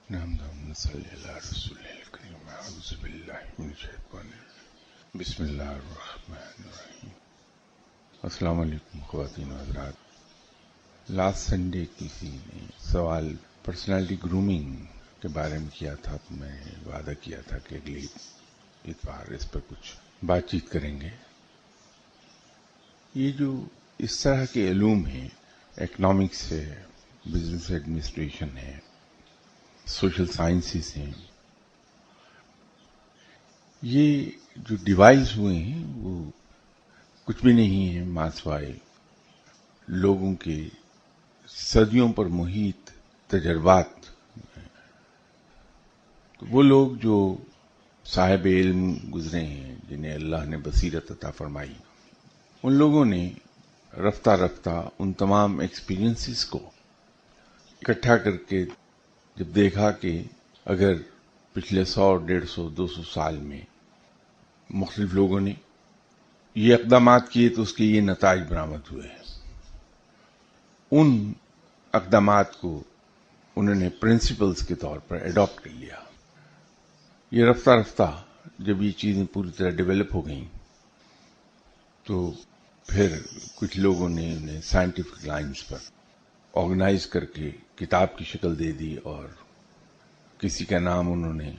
اللهم صل على رسول الكريم اعوذ باللہ من الشیطان الرجیم بسم اللہ الرحمن الرحیم. السلام علیکم خواتین و حضرات. لاسٹ سنڈے کسی نے سوال پرسنالٹی گرومنگ کے بارے میں کیا تھا تو میں وعدہ کیا تھا کہ اگلی اتوار اس پر کچھ بات چیت کریں گے. یہ جو اس طرح کے علوم ہیں، اکنامکس ہے، بزنس ایڈمنسٹریشن ہے، سوشل سائنسز ہیں، یہ جو ڈیوائز ہوئے ہیں وہ کچھ بھی نہیں ہے ماسوائے لوگوں کے صدیوں پر محیط تجربات. تو وہ لوگ جو صاحب علم گزرے ہیں، جنہیں اللہ نے بصیرت عطا فرمائی، ان لوگوں نے رفتہ رفتہ ان تمام ایکسپیرینسز کو اکٹھا کر کے جب دیکھا کہ اگر پچھلے 100، 150، 200 سال میں مختلف لوگوں نے یہ اقدامات کیے تو اس کے یہ نتائج برآمد ہوئے. ان اقدامات کو انہوں نے پرنسپلز کے طور پر ایڈاپٹ کر لیا. یہ رفتہ رفتہ جب یہ چیزیں پوری طرح ڈیولپ ہو گئیں تو پھر کچھ لوگوں نے انہیں سائنٹیفک لائنز پر آرگنائز کر کے کتاب کی شکل دے دی، اور کسی کا نام انہوں نے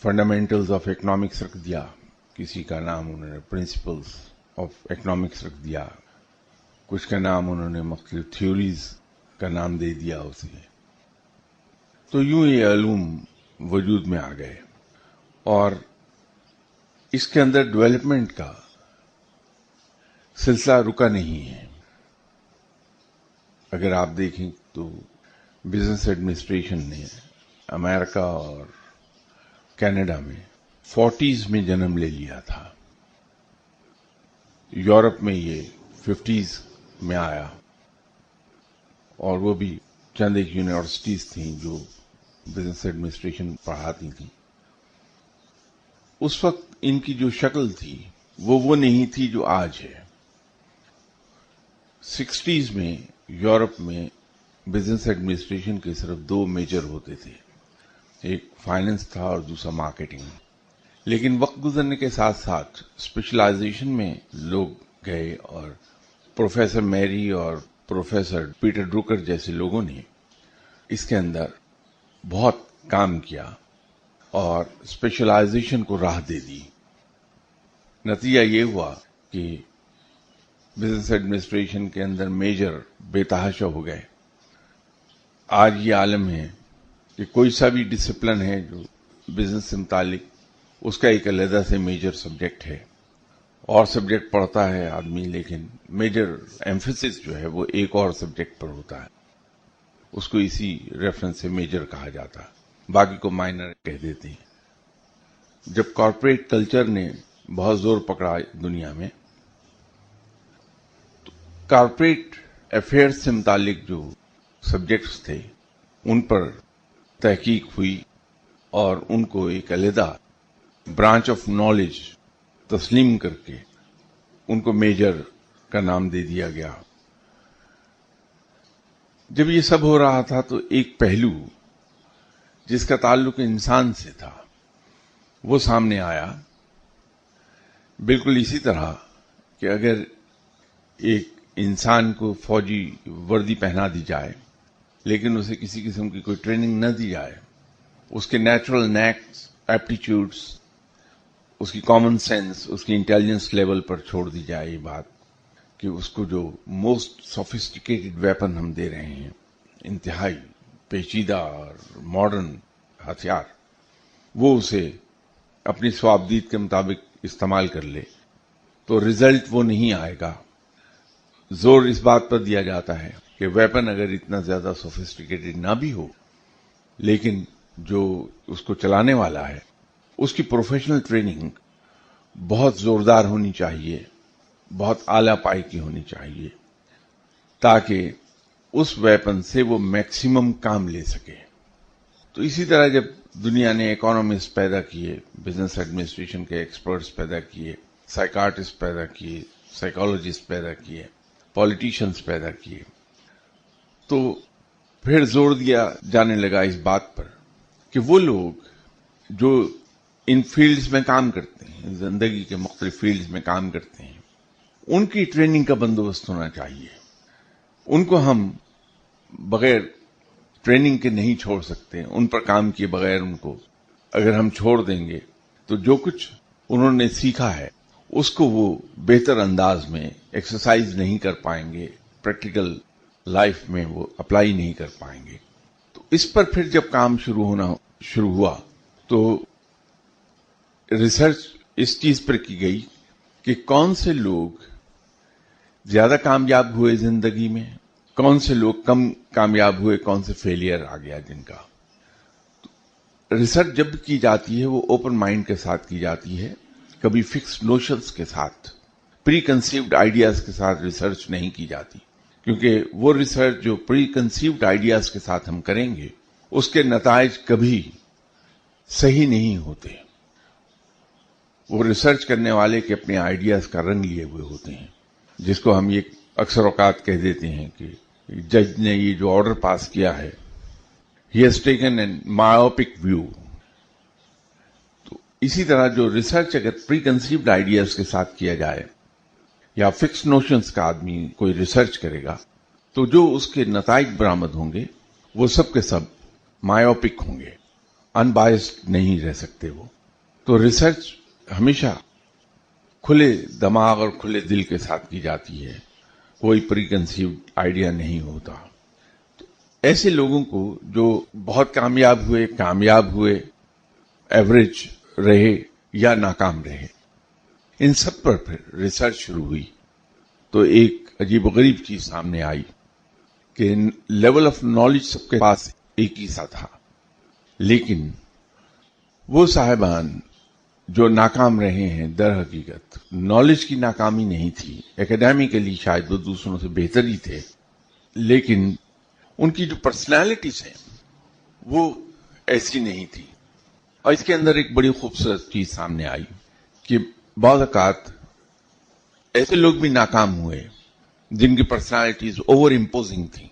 فنڈامنٹلز آف اکنامکس رکھ دیا، کسی کا نام انہوں نے پرنسپلز آف اکنامکس رکھ دیا، کچھ کا نام انہوں نے مختلف تھیوریز کا نام دے دیا اسے. تو یوں یہ علوم وجود میں آ گئے اور اس کے اندر ڈیولپمنٹ کا سلسلہ رکا نہیں ہے. اگر آپ دیکھیں تو بزنس ایڈمنسٹریشن نے امریکہ اور کینیڈا میں 40s میں جنم لے لیا تھا. یورپ میں یہ 50s میں آیا، اور وہ بھی چند ایک یونیورسٹیز تھیں جو بزنس ایڈمنسٹریشن پڑھاتی تھیں. اس وقت ان کی جو شکل تھی وہ نہیں تھی جو آج ہے. 60s میں یورپ میں بزنس ایڈمنسٹریشن کے صرف 2 میجر ہوتے تھے، ایک فائننس تھا اور دوسرا مارکیٹنگ. لیکن وقت گزرنے کے ساتھ ساتھ اسپیشلائزیشن میں لوگ گئے، اور پروفیسر میری اور پروفیسر پیٹر ڈروکر جیسے لوگوں نے اس کے اندر بہت کام کیا اور اسپیشلائزیشن کو راہ دے دی. نتیجہ یہ ہوا کہ بزنس ایڈمنسٹریشن کے اندر میجر بے تحاشا ہو گئے. آج یہ عالم ہے کہ کوئی سا بھی ڈسپلن ہے جو بزنس سے متعلق، اس کا ایک علیحدہ سے میجر سبجیکٹ ہے. اور سبجیکٹ پڑھتا ہے آدمی، لیکن میجر ایمفیسس جو ہے وہ ایک اور سبجیکٹ پر ہوتا ہے. اس کو اسی ریفرنس سے میجر کہا جاتا ہے، باقی کو مائنر کہہ دیتے ہیں. جب کارپوریٹ کلچر نے بہت زور پکڑا دنیا میں، تو کارپوریٹ افیئرز سے متعلق جو سبجیکٹس تھے ان پر تحقیق ہوئی اور ان کو ایک علیحدہ برانچ آف نالج تسلیم کر کے ان کو میجر کا نام دے دیا گیا. جب یہ سب ہو رہا تھا تو ایک پہلو جس کا تعلق انسان سے تھا وہ سامنے آیا. بالکل اسی طرح کہ اگر ایک انسان کو فوجی وردی پہنا دی جائے لیکن اسے کسی قسم کی کوئی ٹریننگ نہ دی جائے، اس کے نیچرل نیکس، ایپٹیچیوڈس، اس کی کامن سینس، اس کی انٹیلیجنس لیول پر چھوڑ دی جائے یہ بات کہ اس کو جو موسٹ سوفسٹیکیٹڈ ویپن ہم دے رہے ہیں، انتہائی پیچیدہ اور ماڈرن ہتھیار، وہ اسے اپنی سوابدید کے مطابق استعمال کر لے، تو رزلٹ وہ نہیں آئے گا. زور اس بات پر دیا جاتا ہے کہ ویپن اگر اتنا زیادہ سوفسٹیکیٹڈ نہ بھی ہو، لیکن جو اس کو چلانے والا ہے اس کی پروفیشنل ٹریننگ بہت زوردار ہونی چاہیے، بہت اعلیٰ پائی کی ہونی چاہیے، تاکہ اس ویپن سے وہ میکسیمم کام لے سکے. تو اسی طرح جب دنیا نے اکانومسٹ پیدا کیے، بزنس ایڈمنسٹریشن کے ایکسپرٹس پیدا کیے، سائیکارٹسٹ پیدا کیے، سائیکالوجسٹ پیدا کیے، پولیٹیشنز پیدا کیے، تو پھر زور دیا جانے لگا اس بات پر کہ وہ لوگ جو ان فیلڈز میں کام کرتے ہیں، زندگی کے مختلف فیلڈز میں کام کرتے ہیں، ان کی ٹریننگ کا بندوبست ہونا چاہیے. ان کو ہم بغیر ٹریننگ کے نہیں چھوڑ سکتے. ان پر کام کیے بغیر ان کو اگر ہم چھوڑ دیں گے تو جو کچھ انہوں نے سیکھا ہے اس کو وہ بہتر انداز میں ایکسرسائز نہیں کر پائیں گے، پریکٹیکل لائف میں وہ اپلائی نہیں کر پائیں گے. تو اس پر پھر جب کام شروع ہوا تو ریسرچ اس چیز پر کی گئی کہ کون سے لوگ زیادہ کامیاب ہوئے زندگی میں، کون سے لوگ کم کامیاب ہوئے، کون سے فیلئر آ گیا جن کا. ریسرچ جب کی جاتی ہے وہ اوپن مائنڈ کے ساتھ کی جاتی ہے، کبھی فکس نوشنز کے ساتھ، پری کنسیوڈ آئیڈیاز کے ساتھ ریسرچ نہیں کی جاتی. کیونکہ وہ ریسرچ جو پری کنسیوڈ آئیڈیاز کے ساتھ ہم کریں گے اس کے نتائج کبھی صحیح نہیں ہوتے. وہ ریسرچ کرنے والے کے اپنے آئیڈیاز کا رنگ لیے ہوئے ہوتے ہیں، جس کو ہم یہ اکثر اوقات کہہ دیتے ہیں کہ جج نے یہ جو آرڈر پاس کیا ہے he has taken a myopic view. تو اسی طرح جو ریسرچ اگر پری کنسیوڈ آئیڈیاز کے ساتھ کیا جائے یا فکس نوشنز کا آدمی کوئی ریسرچ کرے گا تو جو اس کے نتائج برآمد ہوں گے وہ سب کے سب مایوپک ہوں گے، ان بائسڈ نہیں رہ سکتے وہ. تو ریسرچ ہمیشہ کھلے دماغ اور کھلے دل کے ساتھ کی جاتی ہے، کوئی پری کنسیوڈ آئیڈیا نہیں ہوتا. تو ایسے لوگوں کو جو بہت کامیاب ہوئے، ایوریج رہے یا ناکام رہے، ان سب پر پھر ریسرچ شروع ہوئی. تو ایک عجیب و غریب چیز سامنے آئی کہ لیول آف نالج سب کے پاس ایک ہی سا تھا، لیکن وہ صاحبان جو ناکام رہے ہیں در حقیقت نالج کی ناکامی نہیں تھی. اکیڈیمکلی شاید وہ دوسروں سے بہتر ہی تھے، لیکن ان کی جو پرسنالٹیز ہیں وہ ایسی نہیں تھی. اور اس کے اندر ایک بڑی خوبصورت چیز سامنے آئی کہ بعض اوقات ایسے لوگ بھی ناکام ہوئے جن کی پرسنالٹیز اوور امپوزنگ تھیں،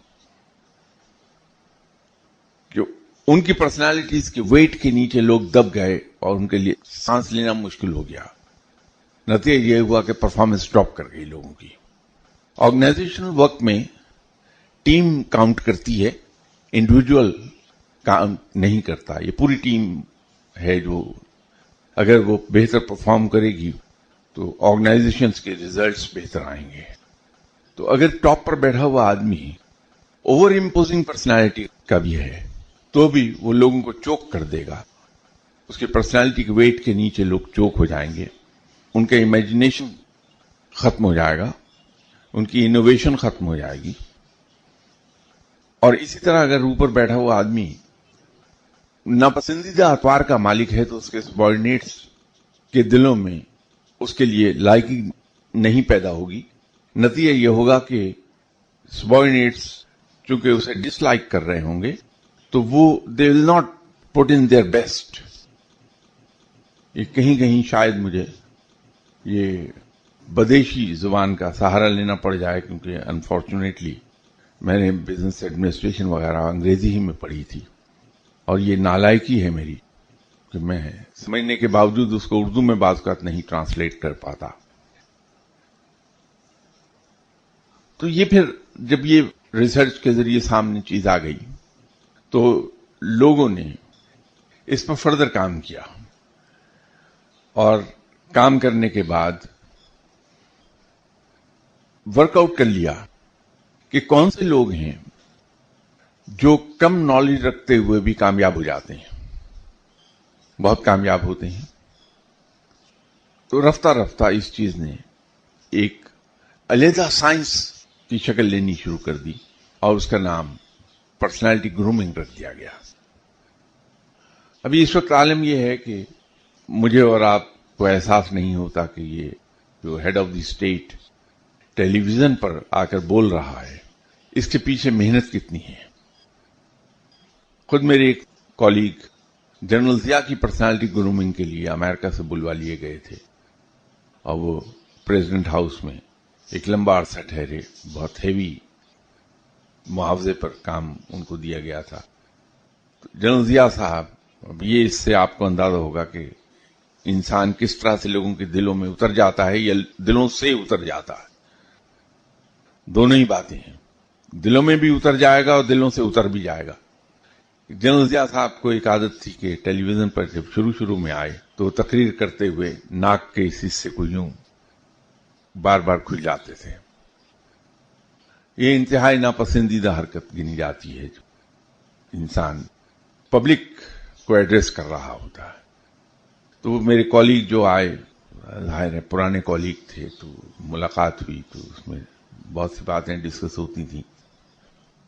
جو ان کی پرسنالٹیز کے ویٹ کے نیچے لوگ دب گئے اور ان کے لیے سانس لینا مشکل ہو گیا. نتیجہ یہ ہوا کہ پرفارمنس ڈراپ کر گئی لوگوں کی. آرگنائزیشنل ورک میں ٹیم کاؤنٹ کرتی ہے، انڈیویجول کاؤنٹ نہیں کرتا. یہ پوری ٹیم ہے جو اگر وہ بہتر پرفارم کرے گی تو آرگنائزیشنز کے ریزلٹس بہتر آئیں گے. تو اگر ٹاپ پر بیٹھا ہوا آدمی اوور امپوزنگ پرسنالٹی کا بھی ہے تو بھی وہ لوگوں کو چوک کر دے گا. اس کی پرسنالٹی کے ویٹ کے نیچے لوگ چوک ہو جائیں گے، ان کا امیجنیشن ختم ہو جائے گا، ان کی انوویشن ختم ہو جائے گی. اور اسی طرح اگر اوپر بیٹھا ہوا آدمی ناپسندیدہ اطوار کا مالک ہے تو اس کے سبارڈینیٹس کے دلوں میں اس کے لیے لائکی نہیں پیدا ہوگی. نتیجہ یہ ہوگا کہ سبارڈینیٹس چونکہ اسے ڈس لائک کر رہے ہوں گے تو وہ they will not put in their best. یہ کہیں شاید مجھے یہ بدیشی زبان کا سہارا لینا پڑ جائے، کیونکہ انفارچونیٹلی میں نے بزنس ایڈمنسٹریشن وغیرہ انگریزی ہی میں پڑھی تھی، اور یہ نالائکی ہے میری کہ میں سمجھنے کے باوجود اس کو اردو میں بعض اوقات نہیں ٹرانسلیٹ کر پاتا. تو یہ پھر جب یہ ریسرچ کے ذریعے سامنے چیز آ گئی تو لوگوں نے اس پر فردر کام کیا، اور کام کرنے کے بعد ورک آؤٹ کر لیا کہ کون سے لوگ ہیں جو کم نالج رکھتے ہوئے بھی کامیاب ہو جاتے ہیں، بہت کامیاب ہوتے ہیں. تو رفتہ رفتہ اس چیز نے ایک علیحدہ سائنس کی شکل لینی شروع کر دی، اور اس کا نام پرسنالٹی گرومنگ رکھ دیا گیا. ابھی اس وقت عالم یہ ہے کہ مجھے اور آپ کو احساس نہیں ہوتا کہ یہ جو head of the state television پر آ کر بول رہا ہے اس کے پیچھے محنت کتنی ہے. خود میرے ایک کولیگ جنرل ضیاء کی پرسنالٹی گرومنگ کے لیے امریکہ سے بلوا لیے گئے تھے، اور وہ پریزیڈنٹ ہاؤس میں ایک لمبا عرصہ ٹھہرے. بہت ہیوی معاوضے پر کام ان کو دیا گیا تھا. جنرل ضیاء صاحب اب یہ اس سے آپ کو اندازہ ہوگا کہ انسان کس طرح سے لوگوں کے دلوں میں اتر جاتا ہے یا دلوں سے اتر جاتا ہے. دونوں ہی باتیں ہیں، دلوں میں بھی اتر جائے گا اور دلوں سے اتر بھی جائے گا. جنرل ضیاء صاحب کو ایک عادت تھی کہ ٹیلی ویژن پر جب شروع میں آئے تو تقریر کرتے ہوئے ناک کے اس حصے کو یوں بار بار کھل جاتے تھے. یہ انتہائی ناپسندیدہ حرکت گنی جاتی ہے. انسان پبلک کو ایڈریس کر رہا ہوتا ہے. تو میرے کولیگ جو آئے، ظاہر ہے پرانے کولیگ تھے، تو ملاقات ہوئی تو اس میں بہت سی باتیں ڈسکس ہوتی تھیں.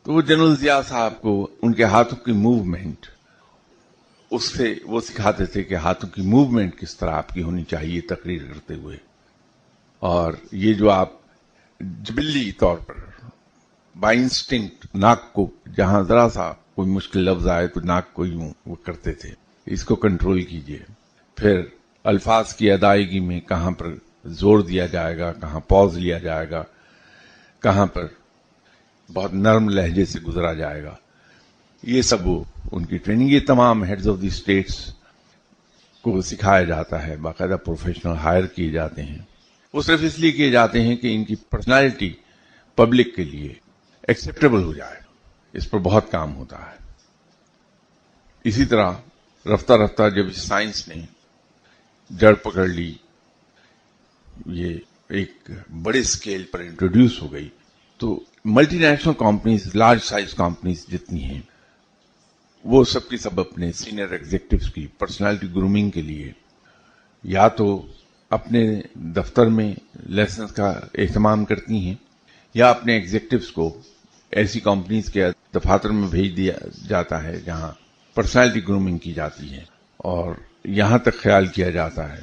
تو وہ جنرل ضیاء صاحب کو ان کے ہاتھوں کی موومنٹ، اس سے وہ سکھاتے تھے کہ ہاتھوں کی موومنٹ کس طرح آپ کی ہونی چاہیے تقریر کرتے ہوئے. اور یہ جو آپ جبلی طور پر بائی انسٹنکٹ ناک کو، جہاں ذرا سا کوئی مشکل لفظ آئے تو ناک کو یوں وہ کرتے تھے، اس کو کنٹرول کیجئے. پھر الفاظ کی ادائیگی میں کہاں پر زور دیا جائے گا، کہاں پاز لیا جائے گا، کہاں پر بہت نرم لہجے سے گزرا جائے گا، یہ سب وہ ان کی ٹریننگ. یہ تمام ہیڈز آف دی اسٹیٹس کو سکھایا جاتا ہے، باقاعدہ پروفیشنل ہائر کیے جاتے ہیں. وہ صرف اس لیے کیے جاتے ہیں کہ ان کی پرسنالٹی پبلک کے لیے ایکسیپٹیبل ہو جائے. اس پر بہت کام ہوتا ہے. اسی طرح رفتہ رفتہ جب سائنس نے جڑ پکڑ لی، یہ ایک بڑے اسکیل پر انٹروڈیوس ہو گئی، تو multi national companies, large size companies جتنی ہیں، وہ سب کی سب اپنے سینئر ایگزیکٹوز کی پرسنالٹی گرومنگ کے لیے یا تو اپنے دفتر میں لیسنز کا اہتمام کرتی ہیں یا اپنے ایگزیکٹوز کو ایسی کمپنیز کے دفاتر میں بھیج دیا جاتا ہے جہاں پرسنالٹی گرومنگ کی جاتی ہے. اور یہاں تک خیال کیا جاتا ہے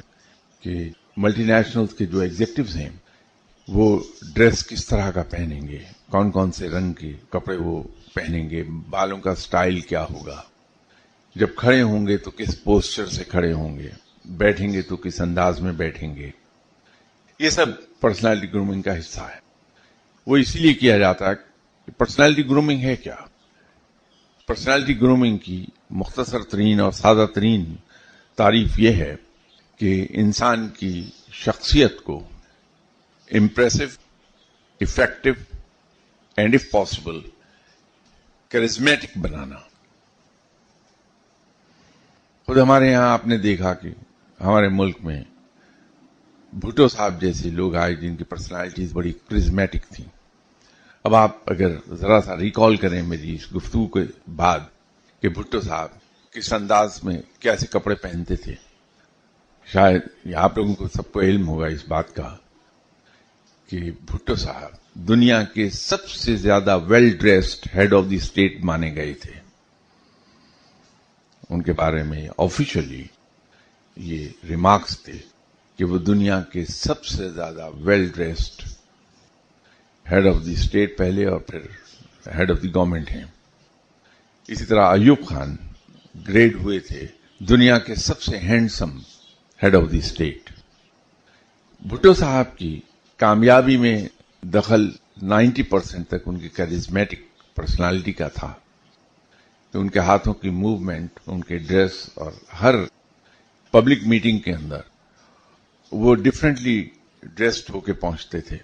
کہ ملٹی نیشنلز کے جو ایگزیکٹوز ہیں وہ ڈریس کس طرح کا پہنیں گے، کون کون سے رنگ کے کپڑے وہ پہنیں گے، بالوں کا سٹائل کیا ہوگا، جب کھڑے ہوں گے تو کس پوسچر سے کھڑے ہوں گے، بیٹھیں گے تو کس انداز میں بیٹھیں گے. یہ سب پرسنالٹی گرومنگ کا حصہ ہے. وہ اسی لیے کیا جاتا ہے کہ پرسنالٹی گرومنگ ہے کیا. پرسنالٹی گرومنگ کی مختصر ترین اور سادہ ترین تعریف یہ ہے کہ انسان کی شخصیت کو impressive, effective and if possible charismatic بنانا. خود ہمارے یہاں آپ نے دیکھا کہ ہمارے ملک میں بھٹو صاحب جیسے لوگ آئے جن کی پرسنالٹیز بڑی کرزمیٹک تھیں. اب آپ اگر ذرا سا ریکال کریں میری اس گفتگو کے بعد کہ بھٹو صاحب کس انداز میں کیسے کپڑے پہنتے تھے، شاید آپ لوگوں کو سب کو علم ہوگا اس بات کا کہ بھٹو صاحب دنیا کے سب سے زیادہ well dressed head of the state مانے گئے تھے. ان کے بارے میں آفیشلی یہ ریمارکس تھے کہ وہ دنیا کے سب سے زیادہ well dressed head of the state پہلے اور پھر ہیڈ آف دی گورنمنٹ ہیں. اسی طرح ایوب خان گریڈ ہوئے تھے دنیا کے سب سے handsome head of the state. Bhutto صاحب کی کامیابی میں دخل 90% تک ان کی کیرزمیٹک پرسنالٹی کا تھا کہ ان کے ہاتھوں کی موومنٹ، ان کے ڈریس اور ہر پبلک میٹنگ کے اندر وہ ڈفرینٹلی ڈریسڈ ہو کے پہنچتے تھے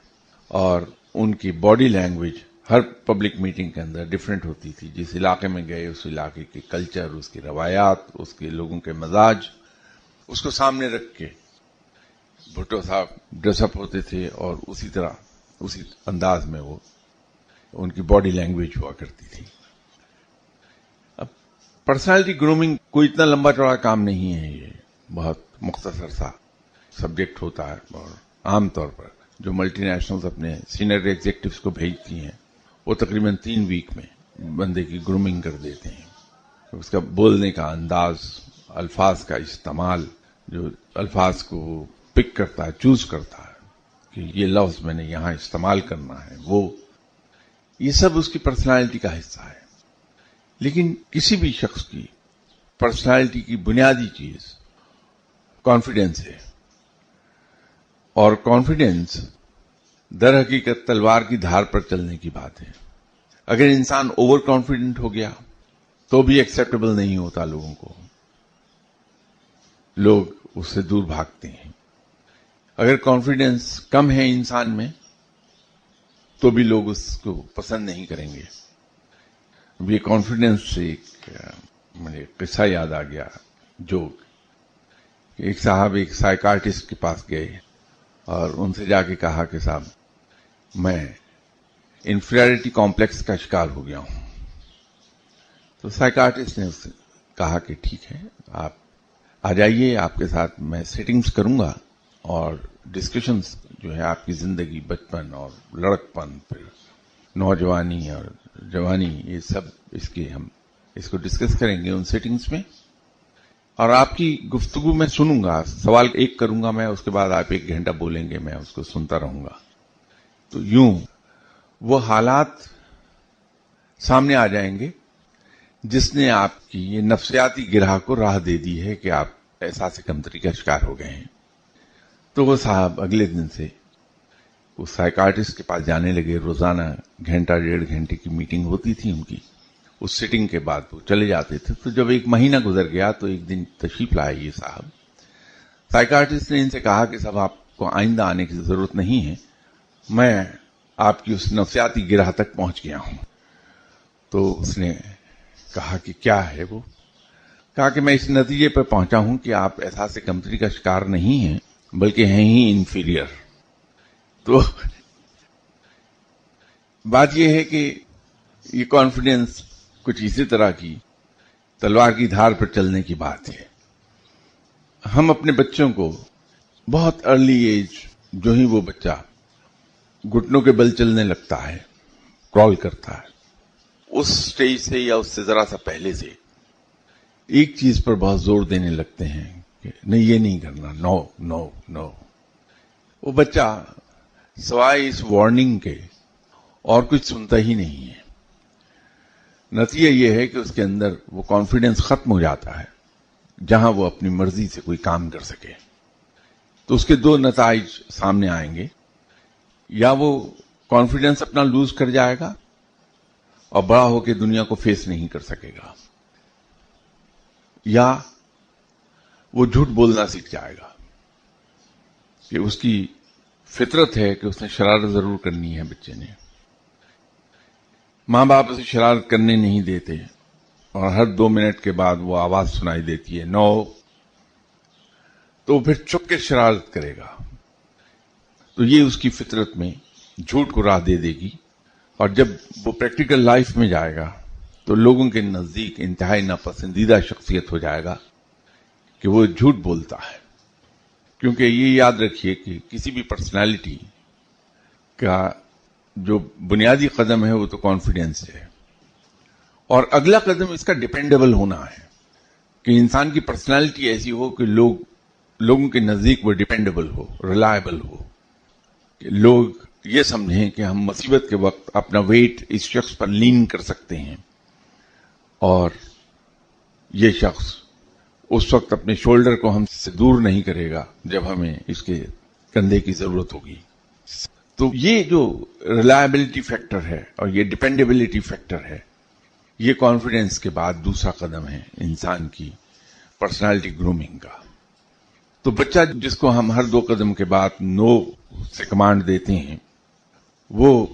اور ان کی باڈی لینگویج ہر پبلک میٹنگ کے اندر ڈفرینٹ ہوتی تھی. جس علاقے میں گئے اس علاقے کے کلچر، اس کی روایات، اس کے لوگوں کے مزاج، اس کو سامنے رکھ کے بھٹو صاحب ڈریس اپ ہوتے تھے اور اسی طرح اسی انداز میں وہ ان کی باڈی لینگویج ہوا کرتی تھی. اب پرسنالٹی گرومنگ کوئی اتنا لمبا چوڑا کام نہیں ہے، یہ بہت مختصر سا سبجیکٹ ہوتا ہے اور عام طور پر جو ملٹی نیشنلز اپنے سینئر ایگزیکٹوز کو بھیجتی ہیں وہ تقریباً 3 ویک میں بندے کی گرومنگ کر دیتے ہیں. اس کا بولنے کا انداز، الفاظ کا استعمال، جو الفاظ کو پک کرتا ہے، چوز کرتا ہے کہ یہ لفظ میں نے یہاں استعمال کرنا ہے، وہ یہ سب اس کی پرسنالٹی کا حصہ ہے. لیکن کسی بھی شخص کی پرسنالٹی کی بنیادی چیز کانفیڈنس ہے، اور کانفیڈنس در حقیقت تلوار کی دھار پر چلنے کی بات ہے. اگر انسان اوور کانفیڈنٹ ہو گیا تو بھی ایکسیپٹیبل نہیں ہوتا لوگوں کو. لوگ اس سے دور بھاگتے ہیں. اگر کانفیڈنس کم ہے انسان میں تو بھی لوگ اس کو پسند نہیں کریں گے. یہ کانفیڈنس سے مجھے قصہ یاد آ گیا. جو ایک صاحب ایک سائیکارٹسٹ کے پاس گئے اور ان سے جا کے کہا کہ صاحب میں انفیریٹی کمپلیکس کا شکار ہو گیا ہوں. تو سائیکارٹسٹ نے اس سے کہا کہ ٹھیک ہے, آپ آ جائیے, آپ کے ساتھ میں سیٹنگز کروں گا اور ڈسکشنز جو ہے آپ کی زندگی, بچپن اور لڑکپن, پھر نوجوانی اور جوانی, یہ سب ہم اس کو ڈسکس کریں گے ان سیٹنگز میں, اور آپ کی گفتگو میں سنوں گا, سوال ایک کروں گا میں, اس کے بعد آپ 1 گھنٹہ بولیں گے, میں اس کو سنتا رہوں گا. تو یوں وہ حالات سامنے آ جائیں گے جس نے آپ کی یہ نفسیاتی گرہ کو راہ دے دی ہے کہ آپ احساس کمتری کا شکار ہو گئے ہیں. تو وہ صاحب اگلے دن سے اس سائیکارٹسٹ کے پاس جانے لگے. روزانہ 1-1.5 گھنٹے کی میٹنگ ہوتی تھی ان کی. اس سیٹنگ کے بعد وہ چلے جاتے تھے. تو جب 1 مہینہ گزر گیا تو ایک دن تشریف لائے یہ صاحب. سائیکارٹسٹ نے ان سے کہا کہ صاحب آپ کو آئندہ آنے کی ضرورت نہیں ہے, میں آپ کی اس نفسیاتی گرہ تک پہنچ گیا ہوں. تو اس نے کہا کہ کیا ہے وہ؟ کہا کہ میں اس نتیجے پر پہنچا ہوں کہ آپ احساس کمتری کا شکار نہیں ہیں بلکہ ہیں ہی انفیریئر. تو بات یہ ہے کہ یہ کانفیڈنس کچھ اسی طرح کی تلوار کی دھار پر چلنے کی بات ہے. ہم اپنے بچوں کو بہت ارلی ایج, جو ہی وہ بچہ گھٹنوں کے بل چلنے لگتا ہے, کرال کرتا ہے, اس سٹیج سے یا اس سے ذرا سا پہلے سے ایک چیز پر بہت زور دینے لگتے ہیں کہ نہیں, یہ نہیں کرنا, نو نو نو. وہ بچہ سوائے اس وارننگ کے اور کچھ سنتا ہی نہیں ہے. نتیجہ یہ ہے کہ اس کے اندر وہ کانفیڈنس ختم ہو جاتا ہے جہاں وہ اپنی مرضی سے کوئی کام کر سکے. تو اس کے 2 نتائج سامنے آئیں گے. یا وہ کانفیڈنس اپنا لوز کر جائے گا اور بڑا ہو کے دنیا کو فیس نہیں کر سکے گا, یا وہ جھوٹ بولنا سیکھ جائے گا کہ اس کی فطرت ہے کہ اس نے شرارت ضرور کرنی ہے. بچے نے, ماں باپ اسے شرارت کرنے نہیں دیتے اور ہر 2 منٹ کے بعد وہ آواز سنائی دیتی ہے, نو, تو وہ پھر چپ کے شرارت کرے گا. تو یہ اس کی فطرت میں جھوٹ کو راہ دے دے گی, اور جب وہ پریکٹیکل لائف میں جائے گا تو لوگوں کے نزدیک انتہائی ناپسندیدہ شخصیت ہو جائے گا کہ وہ جھوٹ بولتا ہے. کیونکہ یہ یاد رکھیے کہ کسی بھی پرسنالٹی کا جو بنیادی قدم ہے وہ تو کانفیڈنس ہے, اور اگلا قدم اس کا ڈیپینڈیبل ہونا ہے کہ انسان کی پرسنالٹی ایسی ہو کہ لوگوں کے نزدیک وہ ڈیپینڈیبل ہو, ریلائبل ہو, کہ لوگ یہ سمجھیں کہ ہم مصیبت کے وقت اپنا ویٹ اس شخص پر لین کر سکتے ہیں اور یہ شخص اس وقت اپنے شولڈر کو ہم سے دور نہیں کرے گا جب ہمیں اس کے کندھے کی ضرورت ہوگی. تو یہ جو ریلائبلٹی فیکٹر ہے اور یہ ڈیپینڈیبلٹی فیکٹر ہے, یہ کانفیڈنس کے بعد دوسرا قدم ہے انسان کی پرسنالٹی گرومنگ کا. تو بچہ جس کو ہم ہر 2 قدم کے بعد نو سے کمانڈ دیتے ہیں, وہ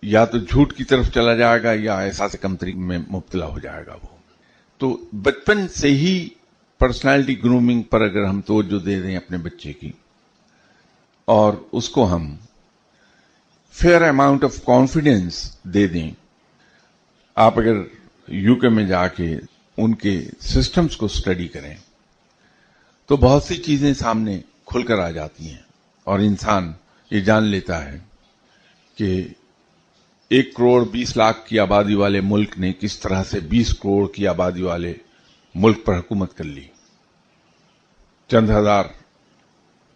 یا تو جھوٹ کی طرف چلا جائے گا یا احساس کمتری میں مبتلا ہو جائے گا. وہ تو بچپن سے ہی پرسنالٹی گرومنگ پر اگر ہم توجہ دے دیں اپنے بچے کی, اور اس کو ہم فیئر اماؤنٹ آف کانفیڈنس دے دیں. آپ اگر یو کے میں جا کے ان کے سسٹمز کو سٹڈی کریں تو بہت سی چیزیں سامنے کھل کر آ جاتی ہیں, اور انسان یہ جان لیتا ہے کہ 1 کروڑ 20 لاکھ کی آبادی والے ملک نے کس طرح سے 20 کروڑ کی آبادی والے ملک پر حکومت کر لی. چند ہزار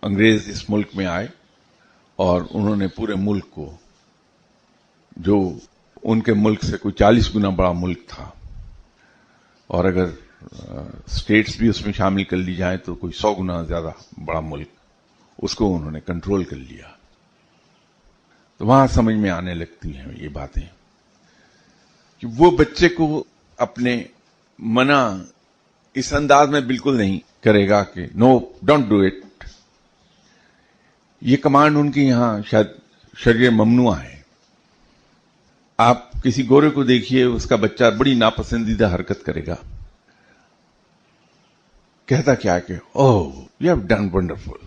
انگریز اس ملک میں آئے اور انہوں نے پورے ملک کو, جو ان کے ملک سے کوئی 40 گنا بڑا ملک تھا, اور اگر اسٹیٹس بھی اس میں شامل کر لی جائیں تو کوئی 100 گنا زیادہ بڑا ملک, اس کو انہوں نے کنٹرول کر لیا. تو وہاں سمجھ میں آنے لگتی ہیں یہ باتیں کہ وہ بچے کو اپنے منع اس انداز میں بالکل نہیں کرے گا کہ نو ڈونٹ ڈو اٹ. یہ کمانڈ ان کے یہاں شاید شرع ممنوع ہے. آپ کسی گورے کو دیکھیے، اس کا بچہ بڑی ناپسندیدہ حرکت کرے گا، کہتا کیا کہ oh you have done wonderful,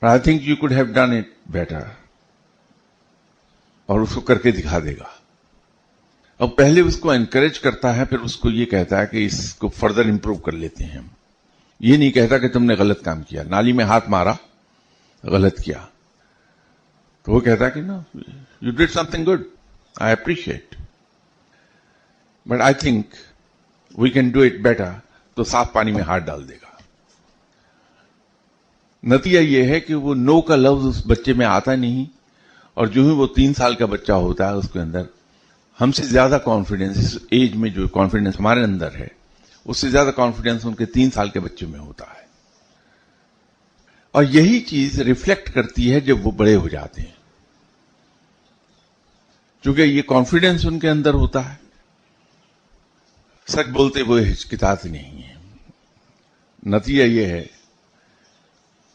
I think you could have done it better, اور اس کو کر کے دکھا دے گا. اور پہلے اس کو انکریج کرتا ہے، پھر اس کو یہ کہتا ہے کہ اس کو فردر امپروو کر لیتے ہیں ہم. یہ نہیں کہتا کہ تم نے غلط کام کیا، نالی میں ہاتھ مارا، غلط کیا، تو وہ کہتا ہے کہ نا you did something good, I appreciate, but I think we can do it better. تو صاف پانی میں ہاتھ ڈال دے گا. نتیجہ یہ ہے کہ وہ نو کا لفظ اس بچے میں آتا نہیں، اور جو ہی وہ 3 سال کا بچہ ہوتا ہے اس کے اندر ہم سے زیادہ کانفیڈنس، اس ایج میں جو کانفیڈنس ہمارے اندر ہے اس سے زیادہ کانفیڈنس ان کے 3 سال کے بچے میں ہوتا ہے. اور یہی چیز ریفلیکٹ کرتی ہے جب وہ بڑے ہو جاتے ہیں، چونکہ یہ کانفیڈنس ان کے اندر ہوتا ہے. سچ بولتے وہ ہچکچاتے نہیں ہیں. نتیجہ یہ ہے،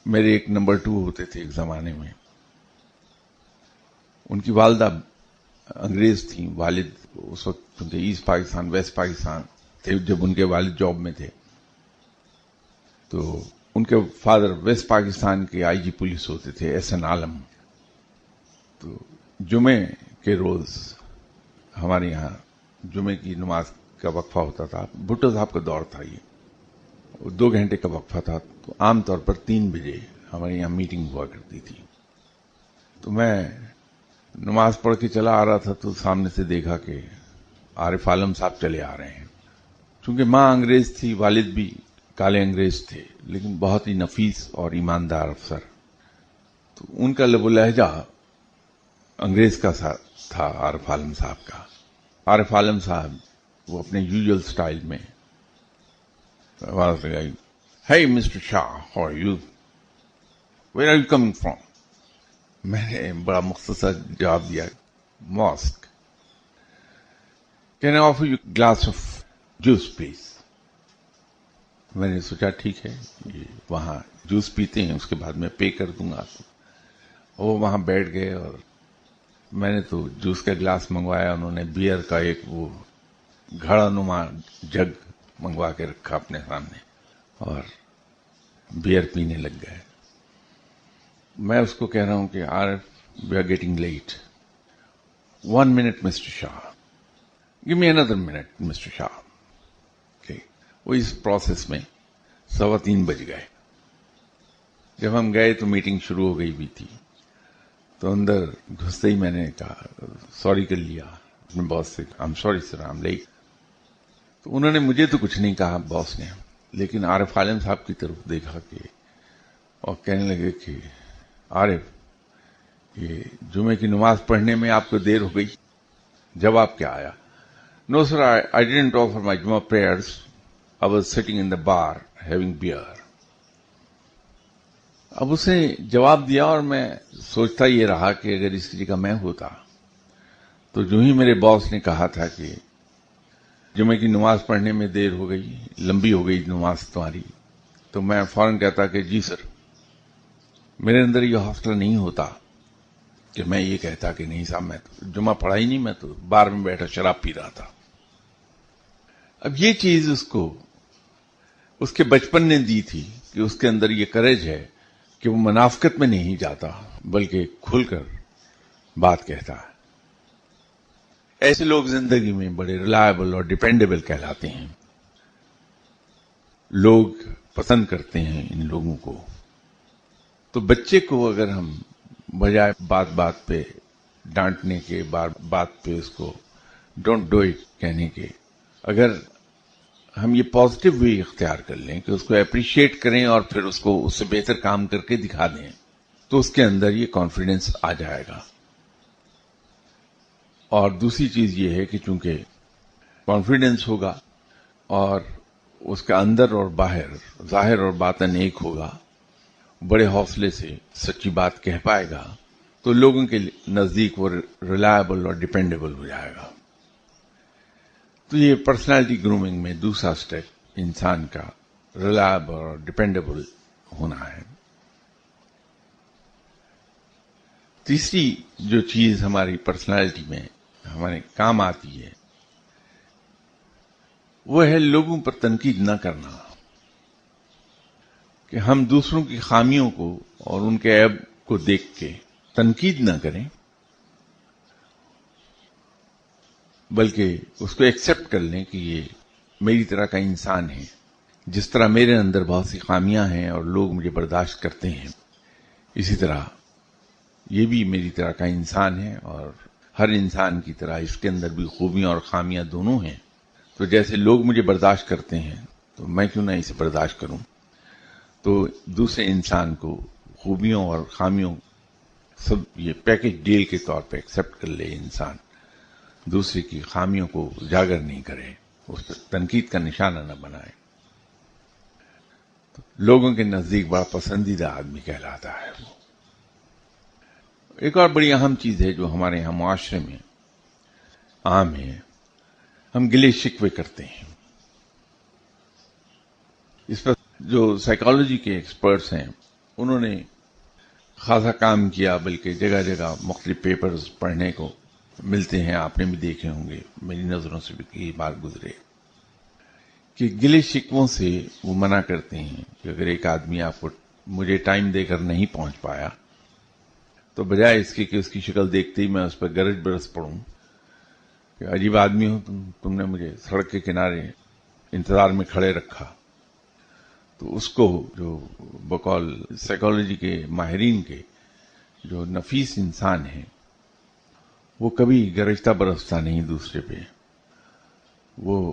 میرے ایک نمبر 2 ہوتے تھے ایک زمانے میں، ان کی والدہ انگریز تھیں، والد اس وقت چونکہ ایسٹ پاکستان ویسٹ پاکستان تھے جب ان کے والد جاب میں تھے، تو ان کے فادر ویسٹ پاکستان کے آئی جی پولیس ہوتے تھے، ایس این عالم. تو جمعے کے روز ہمارے یہاں جمعے کی نماز کا وقفہ ہوتا تھا. بھٹو صاحب کا دور تھا، یہ 2 گھنٹے کا وقفہ تھا. تو عام طور پر 3 بجے ہمارے یہاں میٹنگ ہوا کرتی تھی. تو میں نماز پڑھ کے چلا آ رہا تھا تو سامنے سے دیکھا کہ عارف عالم صاحب چلے آ رہے ہیں. چونکہ ماں انگریز تھی، والد بھی کالے انگریز تھے، لیکن بہت ہی نفیس اور ایماندار افسر. تو ان کا لب و لہجہ انگریز کا تھا عارف عالم صاحب کا. عارف عالم صاحب وہ اپنے یوزول سٹائل میں آواز لگائی، "Hey Mr. Shah, how are you? Where are you coming from?" میں نے بڑا مختصر جواب دیا، "Mosque. Can I offer you a glass of juice please?" میں نے سوچا ٹھیک ہے، یہ وہاں جوس پیتے ہیں، اس کے بعد میں پے کر دوں گا. وہ وہاں بیٹھ گئے اور میں نے تو جوس کا گلاس منگوایا، انہوں نے بیئر کا ایک وہ گھڑا نما جگ منگوا کے رکھا اپنے سامنے اور بیئر پینے لگ گئے. میں اس کو کہہ رہا ہوں کہ Arif we are getting late, 1 minute mister Shah, give me another minute mister Shah. وہ اس پروسیس میں 3:15 بج گئے. جب ہم گئے تو میٹنگ شروع ہو گئی بھی تھی. تو اندر گھستے ہی میں نے کہا، سوری کر لیا اپنے باس سے، "I'm sorry sir, I'm late." تو انہوں نے مجھے تو کچھ نہیں کہا باس نے، لیکن عارف عالم صاحب کی طرف دیکھا کہ اور کہنے لگے کہ عارف یہ جمعے کی نماز پڑھنے میں آپ کو دیر ہو گئی. جواب کیا آیا؟ "No sir, I didn't offer my Jummah prayers. I was sitting in the bar having beer." اب اس نے جواب دیا اور میں سوچتا یہ رہا کہ اگر اس جگہ میں ہوتا تو جو ہی میرے باس نے کہا تھا کہ جمعے کی نماز پڑھنے میں دیر ہو گئی، لمبی ہو گئی نماز تمہاری، تو میں فوراً کہتا کہ جی سر. میرے اندر یہ حوصلہ نہیں ہوتا کہ میں یہ کہتا کہ نہیں صاحب میں تو جمعہ پڑھا ہی نہیں، میں تو بار میں بیٹھا شراب پی رہا تھا. اب یہ چیز اس کے بچپن نے دی تھی کہ اس کے اندر یہ کریج ہے کہ وہ منافقت میں نہیں جاتا بلکہ کھل کر بات کہتا ہے. ایسے لوگ زندگی میں بڑے ریلائبل اور ڈیپینڈیبل کہلاتے ہیں. لوگ پسند کرتے ہیں ان لوگوں کو. تو بچے کو اگر ہم بجائے بات پہ ڈانٹنے کے، بات پہ اس کو ڈونٹ ڈو اٹ کہنے کے، اگر ہم یہ پازیٹو وے اختیار کر لیں کہ اس کو اپریشیٹ کریں اور پھر اس کو اس سے بہتر کام کر کے دکھا دیں، تو اس کے اندر یہ کانفیڈنس آ جائے گا. اور دوسری چیز یہ ہے کہ چونکہ کانفیڈنس ہوگا اور اس کا اندر اور باہر، ظاہر اور باطن ایک ہوگا، بڑے حوصلے سے سچی بات کہہ پائے گا، تو لوگوں کے نزدیک وہ ریلائبل اور ڈیپینڈیبل ہو جائے گا. تو یہ پرسنالٹی گرومنگ میں دوسرا سٹیپ انسان کا ریلائبل اور ڈپینڈیبل ہونا ہے. تیسری جو چیز ہماری پرسنالٹی میں ہمارے کام آتی ہے وہ ہے لوگوں پر تنقید نہ کرنا، کہ ہم دوسروں کی خامیوں کو اور ان کے عیب کو دیکھ کے تنقید نہ کریں، بلکہ اس کو ایکسپٹ کر لیں کہ یہ میری طرح کا انسان ہے. جس طرح میرے اندر بہت سی خامیاں ہیں اور لوگ مجھے برداشت کرتے ہیں، اسی طرح یہ بھی میری طرح کا انسان ہے، اور ہر انسان کی طرح اس کے اندر بھی خوبیاں اور خامیاں دونوں ہیں. تو جیسے لوگ مجھے برداشت کرتے ہیں تو میں کیوں نہ اسے برداشت کروں. تو دوسرے انسان کو خوبیوں اور خامیوں سب یہ پیکج ڈیل کے طور پہ ایکسپٹ کر لے انسان، دوسرے کی خامیوں کو اجاگر نہیں کرے، اس پر تنقید کا نشانہ نہ بنائے. تو لوگوں کے نزدیک بڑا پسندیدہ آدمی کہلاتا ہے وہ. ایک اور بڑی اہم چیز ہے جو ہمارے یہاں معاشرے میں عام ہے، ہم گلے شکوے کرتے ہیں. اس پر جو سائیکالوجی کے ایکسپرٹس ہیں انہوں نے خاصا کام کیا، بلکہ جگہ جگہ مختلف پیپرز پڑھنے کو ملتے ہیں، آپ نے بھی دیکھے ہوں گے، میری نظروں سے بھی کئی بار گزرے، کہ گلے شکووں سے وہ منع کرتے ہیں کہ اگر ایک آدمی آپ کو مجھے ٹائم دے کر نہیں پہنچ پایا تو بجائے اس کے کہ اس کی شکل دیکھتے ہی میں اس پر گرج برس پڑوں کہ عجیب آدمی ہو تم نے مجھے سڑک کے کنارے انتظار میں کھڑے رکھا، تو اس کو جو بقول سائیکالوجی کے ماہرین کے جو نفیس انسان ہیں وہ کبھی گرجتا برستا نہیں دوسرے پہ. وہ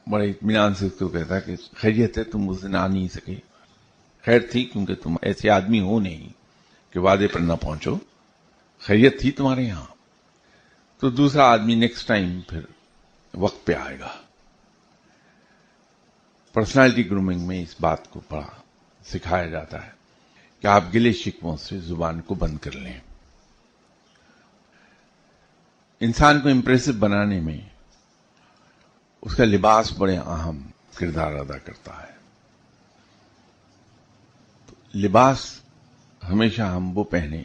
بڑے اطمینان سے اس کو کہتا کہ خیریت ہے تم اس دن آ نہیں سکے، خیر تھی کیونکہ تم ایسے آدمی ہو نہیں کہ وعدے پر نہ پہنچو، خیریت تھی تمہارے یہاں. تو دوسرا آدمی نیکسٹ ٹائم پھر وقت پہ آئے گا. پرسنالٹی گرومنگ میں اس بات کو بڑا سکھایا جاتا ہے کہ آپ گلے شکووں سے زبان کو بند کر لیں. انسان کو امپریسو بنانے میں اس کا لباس بڑے اہم کردار ادا کرتا ہے. تو لباس ہمیشہ ہم وہ پہنیں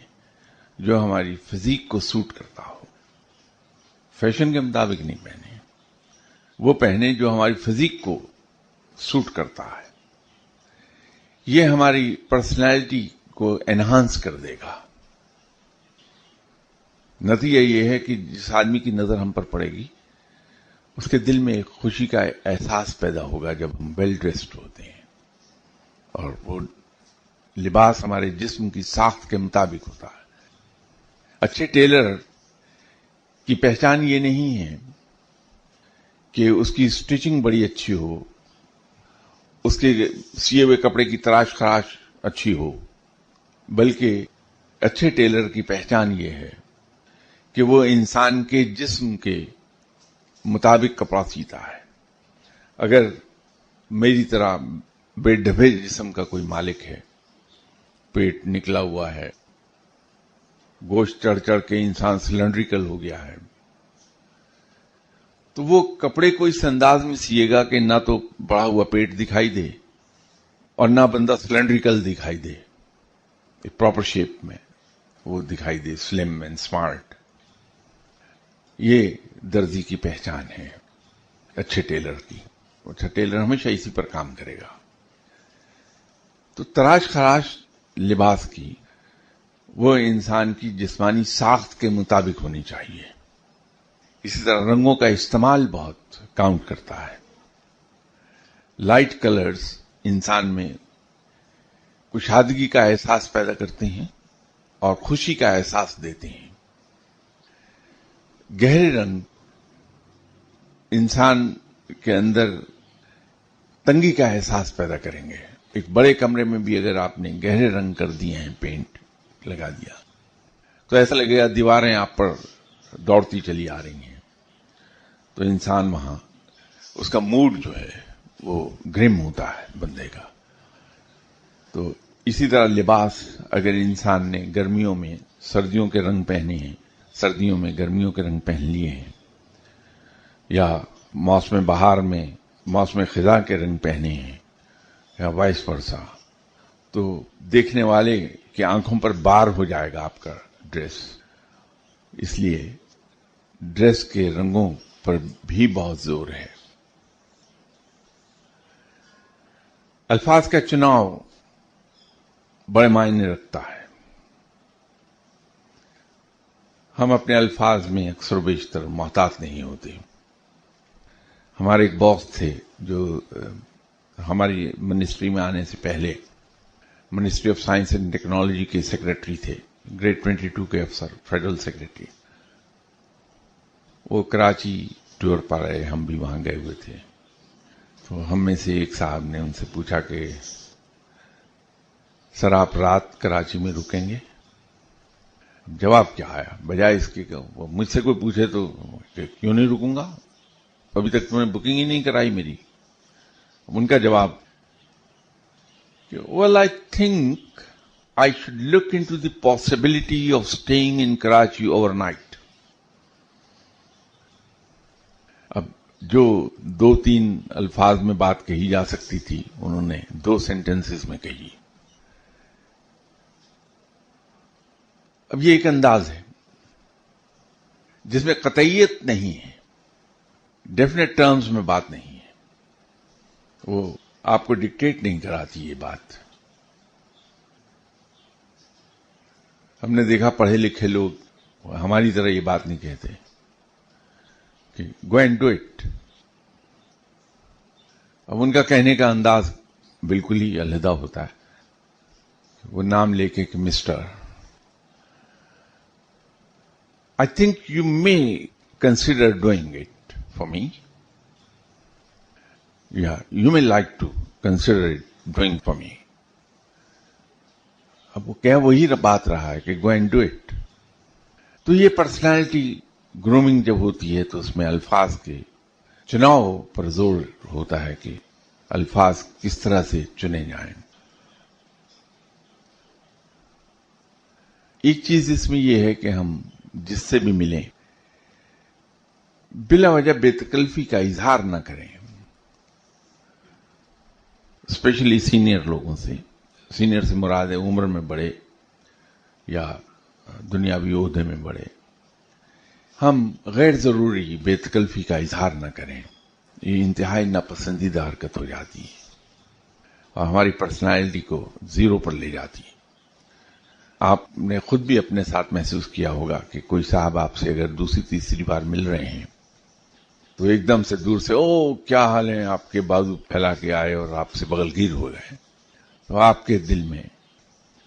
جو ہماری فزیک کو سوٹ کرتا ہو، فیشن کے مطابق نہیں پہنے، وہ پہنے جو ہماری فزیک کو سوٹ کرتا ہے. یہ ہماری پرسنالٹی کو انہانس کر دے گا. نتیجہ یہ ہے کہ جس آدمی کی نظر ہم پر پڑے گی اس کے دل میں ایک خوشی کا احساس پیدا ہوگا جب ہم ویل ڈریسڈ ہوتے ہیں، اور وہ لباس ہمارے جسم کی ساخت کے مطابق ہوتا ہے. اچھے ٹیلر کی پہچان یہ نہیں ہے کہ اس کی سٹیچنگ بڑی اچھی ہو، اس کے سیے ہوئے کپڑے کی تراش خراش اچھی ہو، بلکہ اچھے ٹیلر کی پہچان یہ ہے کہ وہ انسان کے جسم کے مطابق کپڑا سیتا ہے. اگر میری طرح بے ڈھبے جسم کا کوئی مالک ہے، پیٹ نکلا ہوا ہے، گوشت چڑھ چڑھ کے انسان سلنڈریکل ہو گیا ہے، تو وہ کپڑے کو اس انداز میں سیے گا کہ نہ تو بڑا ہوا پیٹ دکھائی دے اور نہ بندہ سلنڈریکل دکھائی دے، ایک پراپر شیپ میں وہ دکھائی دے، سلم اینڈ اسمارٹ. یہ درزی کی پہچان ہے اچھے ٹیلر کی. اچھا ٹیلر ہمیشہ اسی پر کام کرے گا. تو تراش خراش لباس کی وہ انسان کی جسمانی ساخت کے مطابق ہونی چاہیے. اسی طرح رنگوں کا استعمال بہت کاؤنٹ کرتا ہے. لائٹ کلرز انسان میں کشادگی کا احساس پیدا کرتے ہیں اور خوشی کا احساس دیتے ہیں. گہرے رنگ انسان کے اندر تنگی کا احساس پیدا کریں گے. ایک بڑے کمرے میں بھی اگر آپ نے گہرے رنگ کر دیے ہیں، پینٹ لگا دیا، تو ایسا لگے گا دیواریں آپ پر دوڑتی چلی آ رہی ہیں. تو انسان وہاں اس کا موڈ جو ہے وہ گرم ہوتا ہے بندے کا. تو اسی طرح لباس اگر انسان نے گرمیوں میں سردیوں کے رنگ پہنے ہیں، سردیوں میں گرمیوں کے رنگ پہن لیے ہیں، یا موسم بہار میں موسم خزاں کے رنگ پہنے ہیں یا وائس ورثہ، تو دیکھنے والے کی آنکھوں پر بار ہو جائے گا آپ کا ڈریس. اس لیے ڈریس کے رنگوں پر بھی بہت زور ہے. الفاظ کا چناؤ بڑے معنی رکھتا ہے. ہم اپنے الفاظ میں اکثر و بیشتر محتاط نہیں ہوتے. ہمارے ایک باس تھے جو ہماری منسٹری میں آنے سے پہلے ministry of science and technology کے سیکرٹری تھے، گریڈ 22 کے افسر، فیڈرل سیکرٹری. وہ کراچی ٹور پر آئے، ہم بھی وہاں گئے ہوئے تھے. تو ہم میں سے ایک صاحب نے ان سے پوچھا کہ سر آپ رات کراچی میں رکیں گے؟ جواب کیا آیا بجائے اس کے کہ مجھ سے کوئی پوچھے تو کہ کیوں نہیں رکوں گا، ابھی تک تم نے بکنگ ہی نہیں کرائی میری. ان کا جواب کہ well I think I should look into the possibility of staying in Karachi overnight. اب جو 2-3 الفاظ میں بات کہی جا سکتی تھی انہوں نے 2 سینٹنسز میں کہی. اب یہ ایک انداز ہے جس میں قطعیت نہیں ہے، ڈیفینیٹ ٹرمز میں بات نہیں ہے، وہ آپ کو ڈکٹیٹ نہیں کراتی یہ بات. ہم نے دیکھا پڑھے لکھے لوگ ہماری طرح یہ بات نہیں کہتے کہ گو اینڈ ڈو اٹ. اب ان کا کہنے کا انداز بالکل ہی علیحدہ ہوتا ہے. وہ نام لے کے کہ mister I think you may consider doing it for me. Yeah, you may like to consider it doing for me. اب وہ کیا وہی بات رہا ہے کہ go and do it. تو یہ پرسنالٹی گرومنگ جب ہوتی ہے تو اس میں الفاظ کے چناؤ پر زور ہوتا ہے کہ الفاظ کس طرح سے چنے جائیں. ایک چیز اس میں یہ ہے کہ ہم جس سے بھی ملیں بلا وجہ بے تکلفی کا اظہار نہ کریں، اسپیشلی سینئر لوگوں سے. سینئر سے مراد ہے عمر میں بڑے یا دنیاوی عہدے میں بڑے. ہم غیر ضروری بے تکلفی کا اظہار نہ کریں، یہ انتہائی ناپسندیدہ حرکت ہو جاتی ہے اور ہماری پرسنالٹی کو زیرو پر لے جاتی ہے. آپ نے خود بھی اپنے ساتھ محسوس کیا ہوگا کہ کوئی صاحب آپ سے اگر دوسری تیسری بار مل رہے ہیں تو ایک دم سے دور سے او کیا حال ہے، آپ کے بازو پھیلا کے آئے اور آپ سے بغل گیر ہو گئے، تو آپ کے دل میں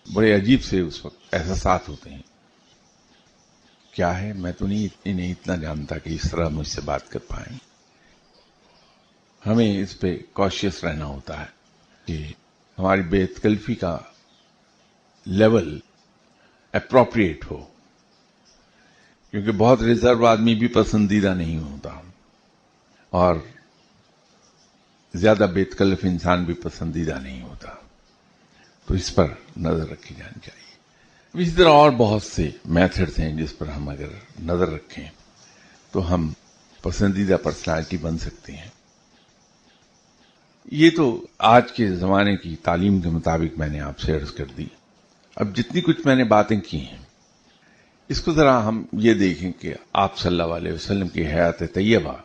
بڑے عجیب سے اس وقت احساسات ہوتے ہیں. کیا ہے، میں تو نہیں انہیں اتنا جانتا کہ اس طرح مجھ سے بات کر پائیں. ہمیں اس پہ کاشیس رہنا ہوتا ہے کہ ہماری بے تکلفی کا لیول اپروپریٹ ہو، کیونکہ بہت ریزرو آدمی بھی پسندیدہ نہیں ہوتا اور زیادہ بے تکلف انسان بھی پسندیدہ نہیں ہوتا. تو اس پر نظر رکھی جانی چاہیے. اسی طرح اور بہت سے میتھڈز ہیں جس پر ہم اگر نظر رکھیں تو ہم پسندیدہ پرسنالٹی بن سکتے ہیں. یہ تو آج کے زمانے کی تعلیم کے مطابق میں نے آپ سے عرض کر دی. اب جتنی کچھ میں نے باتیں کی ہیں اس کو ذرا ہم یہ دیکھیں کہ آپ صلی اللہ علیہ وسلم کی حیات طیبہ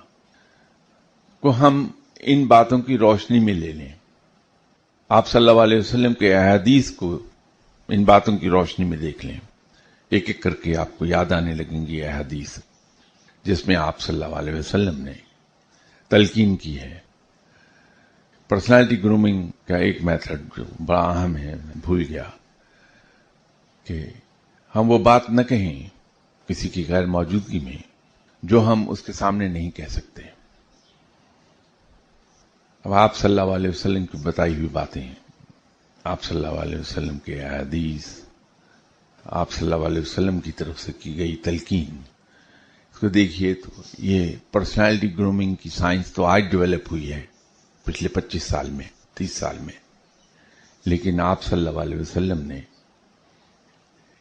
کو ہم ان باتوں کی روشنی میں لے لیں. آپ صلی اللہ علیہ وسلم کے احادیث کو ان باتوں کی روشنی میں دیکھ لیں. ایک ایک کر کے آپ کو یاد آنے لگیں گی احادیث جس میں آپ صلی اللہ علیہ وسلم نے تلقین کی ہے. پرسنالٹی گرومنگ کا ایک میتھڈ جو بڑا اہم ہے، میں بھول گیا، کہ ہم وہ بات نہ کہیں کسی کی غیر موجودگی میں جو ہم اس کے سامنے نہیں کہہ سکتے. اب آپ صلی اللہ علیہ وسلم کی بتائی ہوئی باتیں، آپ صلی اللہ علیہ وسلم کے احادیث، آپ صلی اللہ علیہ وسلم کی طرف سے کی گئی تلقین، اس کو دیکھیے تو یہ پرسنالٹی گرومنگ کی سائنس تو آج ڈیولپ ہوئی ہے پچھلے 25 سال میں، 30 سال میں، لیکن آپ صلی اللہ علیہ وسلم نے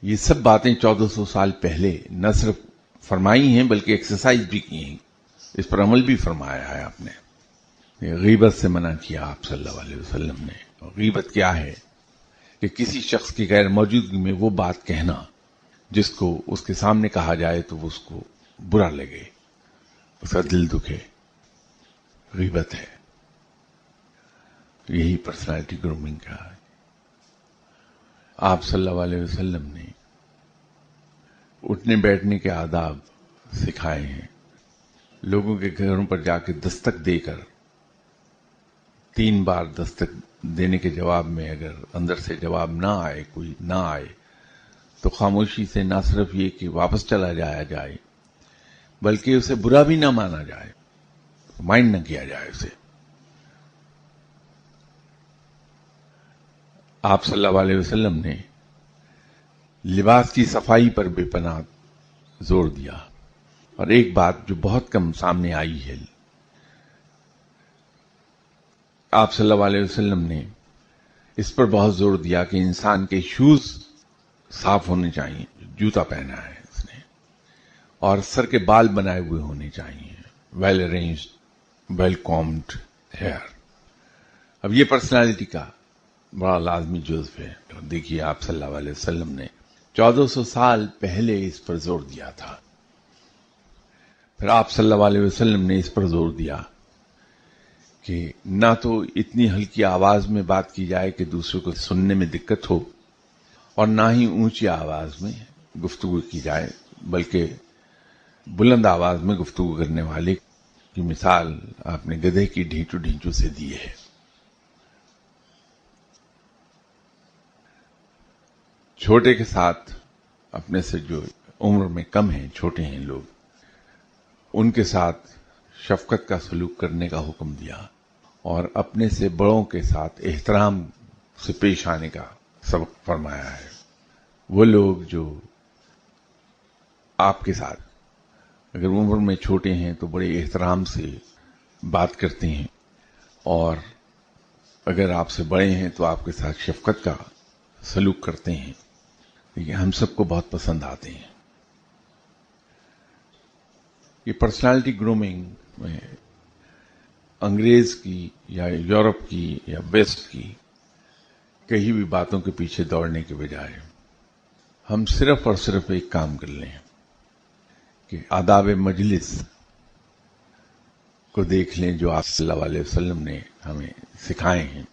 یہ سب باتیں 1400 سال پہلے نہ صرف فرمائی ہیں بلکہ ایکسرسائز بھی کی ہیں اس پر عمل بھی فرمایا ہے آپ نے. غیبت سے منع کیا آپ صلی اللہ علیہ وسلم نے. غیبت کیا ہے؟ کہ کسی شخص کی غیر موجودگی میں وہ بات کہنا جس کو اس کے سامنے کہا جائے تو وہ اس کو برا لگے، اس کا دل دکھے. غیبت ہے. یہی پرسنالٹی گرومنگ کا ہے. آپ صلی اللہ علیہ وسلم نے اٹھنے بیٹھنے کے آداب سکھائے ہیں. لوگوں کے گھروں پر جا کے دستک دے کر 3 بار دستک دینے کے جواب میں اگر اندر سے جواب نہ آئے، کوئی نہ آئے، تو خاموشی سے نہ صرف یہ کہ واپس چلا جایا جائے بلکہ اسے برا بھی نہ مانا جائے، مائنڈ نہ کیا جائے اسے. آپ صلی اللہ علیہ وسلم نے لباس کی صفائی پر بے پناہ زور دیا. اور ایک بات جو بہت کم سامنے آئی ہے، آپ صلی اللہ علیہ وسلم نے اس پر بہت زور دیا کہ انسان کے شوز صاف ہونے چاہیے، جوتا پہنا ہے اس نے، اور سر کے بال بنائے ہوئے ہونے چاہیے، ویل ارینجڈ، ویل کومڈ ہیئر. اب یہ پرسنالٹی کا بڑا لازمی جزو ہے. دیکھیے آپ صلی اللہ علیہ وسلم نے 1400 سال پہلے اس پر زور دیا تھا. پھر آپ صلی اللہ علیہ وسلم نے اس پر زور دیا کہ نہ تو اتنی ہلکی آواز میں بات کی جائے کہ دوسرے کو سننے میں دقت ہو، اور نہ ہی اونچی آواز میں گفتگو کی جائے، بلکہ بلند آواز میں گفتگو کرنے والے کی مثال آپ نے گدھے کی ڈھینچو ڈھینچو سے دی ہے. چھوٹے کے ساتھ، اپنے سے جو عمر میں کم ہیں، چھوٹے ہیں لوگ، ان کے ساتھ شفقت کا سلوک کرنے کا حکم دیا، اور اپنے سے بڑوں کے ساتھ احترام سے پیش آنے کا سبق فرمایا ہے. وہ لوگ جو آپ کے ساتھ اگر عمر میں چھوٹے ہیں تو بڑے احترام سے بات کرتے ہیں، اور اگر آپ سے بڑے ہیں تو آپ کے ساتھ شفقت کا سلوک کرتے ہیں، یہ ہم سب کو بہت پسند آتے ہیں. یہ پرسنالٹی گرومنگ میں انگریز کی یا یورپ کی یا ویسٹ کی کئی بھی باتوں کے پیچھے دوڑنے کے بجائے ہم صرف اور صرف ایک کام کر لیں کہ آداب مجلس کو دیکھ لیں جو آپ صلی اللہ علیہ وسلم نے ہمیں سکھائے ہیں،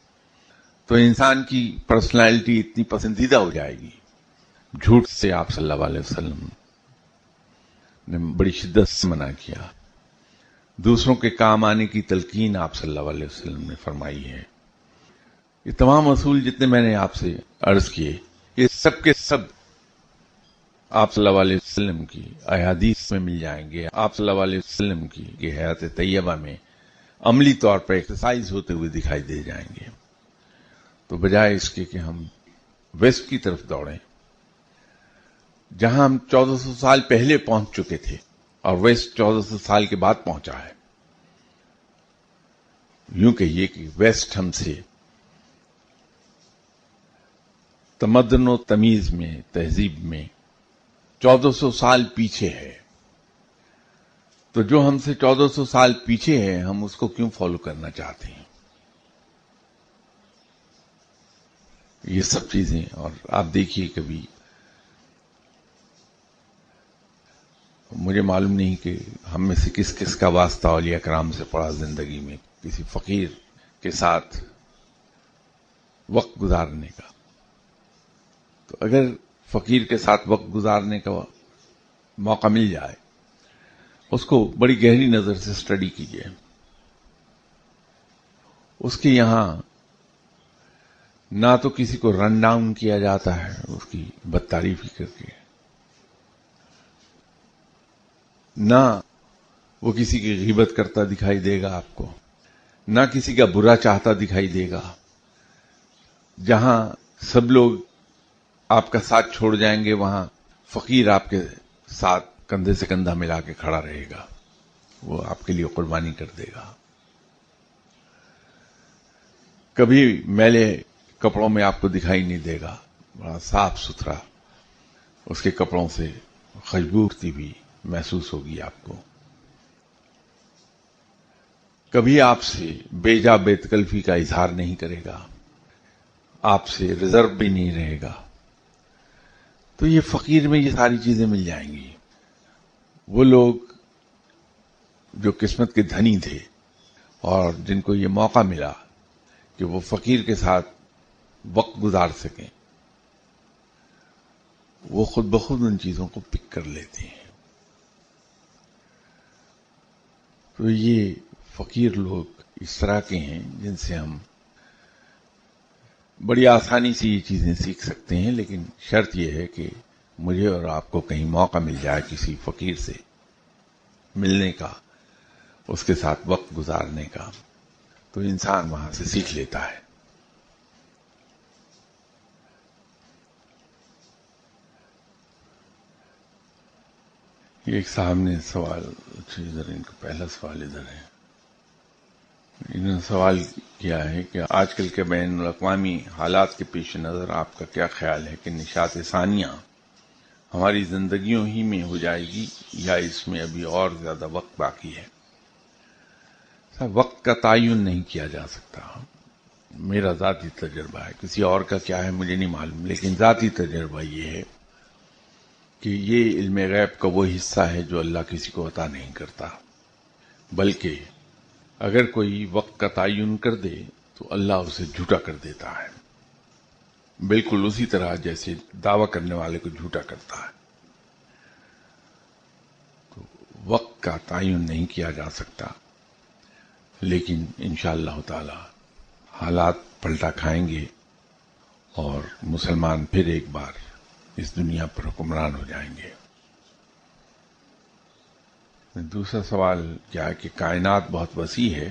تو انسان کی پرسنالٹی اتنی پسندیدہ ہو جائے گی. جھوٹ سے آپ صلی اللہ علیہ وسلم نے بڑی شدت سے منع کیا. دوسروں کے کام آنے کی تلقین آپ صلی اللہ علیہ وسلم نے فرمائی ہے. یہ تمام اصول جتنے میں نے آپ سے عرض کیے، یہ سب کے سب آپ صلی اللہ علیہ وسلم کی احادیث میں مل جائیں گے. آپ صلی اللہ علیہ وسلم کی حیات طیبہ میں عملی طور پر ایکسرسائز ہوتے ہوئے دکھائی دے جائیں گے. تو بجائے اس کے کہ ہم ویسٹ کی طرف دوڑیں، جہاں ہم 1400 سال پہلے پہنچ چکے تھے اور ویسٹ 1400 سال کے بعد پہنچا ہے، یوں کہیے کہ ویسٹ ہم سے تمدن و تمیز میں، تہذیب میں 1400 سال پیچھے ہے. تو جو ہم سے 1400 سال پیچھے ہے، ہم اس کو کیوں فالو کرنا چاہتے ہیں؟ یہ سب چیزیں. اور آپ دیکھیے، کبھی مجھے معلوم نہیں کہ ہم میں سے کس کس کا واسطہ اولیاء کرام سے پڑا زندگی میں کسی فقیر کے ساتھ وقت گزارنے کا. تو اگر فقیر کے ساتھ وقت گزارنے کا موقع مل جائے، اس کو بڑی گہری نظر سے اسٹڈی کیجیے. اس کے یہاں نہ تو کسی کو رن ڈاؤن کیا جاتا ہے اس کی بدتعریفی کر کے، نہ وہ کسی کی غیبت کرتا دکھائی دے گا آپ کو، نہ کسی کا برا چاہتا دکھائی دے گا. جہاں سب لوگ آپ کا ساتھ چھوڑ جائیں گے، وہاں فقیر آپ کے ساتھ کندھے سے کندھا ملا کے کھڑا رہے گا، وہ آپ کے لیے قربانی کر دے گا. کبھی میلے کپڑوں میں آپ کو دکھائی نہیں دے گا، بڑا صاف ستھرا اس کے کپڑوں سے خوشبو اٹھتی ہوئی محسوس ہوگی آپ کو. کبھی آپ سے بیجا بے تکلفی کا اظہار نہیں کرے گا، آپ سے ریزرو بھی نہیں رہے گا. تو یہ فقیر میں یہ ساری چیزیں مل جائیں گی. وہ لوگ جو قسمت کے دھنی تھے اور جن کو یہ موقع ملا کہ وہ فقیر کے ساتھ وقت گزار سکیں، وہ خود بخود ان چیزوں کو پک کر لیتے ہیں. تو یہ فقیر لوگ اس طرح کے ہیں جن سے ہم بڑی آسانی سے یہ چیزیں سیکھ سکتے ہیں، لیکن شرط یہ ہے کہ مجھے اور آپ کو کہیں موقع مل جائے کسی فقیر سے ملنے کا، اس کے ساتھ وقت گزارنے کا، تو انسان وہاں سے سیکھ لیتا ہے. ایک صاحب نے سوال، ادھر ان کا پہلا سوال ادھر ہے. انہوں نے سوال کیا ہے کہ آج کل کے بین الاقوامی حالات کے پیش نظر آپ کا کیا خیال ہے کہ نشاط ثانیہ ہماری زندگیوں ہی میں ہو جائے گی یا اس میں ابھی اور زیادہ وقت باقی ہے؟ وقت کا تعین نہیں کیا جا سکتا. میرا ذاتی تجربہ ہے، کسی اور کا کیا ہے مجھے نہیں معلوم، لیکن ذاتی تجربہ یہ ہے کہ یہ علم غیب کا وہ حصہ ہے جو اللہ کسی کو عطا نہیں کرتا، بلکہ اگر کوئی وقت کا تعین کر دے تو اللہ اسے جھوٹا کر دیتا ہے، بالکل اسی طرح جیسے دعویٰ کرنے والے کو جھوٹا کرتا ہے. تو وقت کا تعین نہیں کیا جا سکتا، لیکن انشاءاللہ تعالی حالات پلٹا کھائیں گے اور مسلمان پھر ایک بار اس دنیا پر حکمران ہو جائیں گے. دوسرا سوال کیا ہے کہ کائنات بہت وسیع ہے،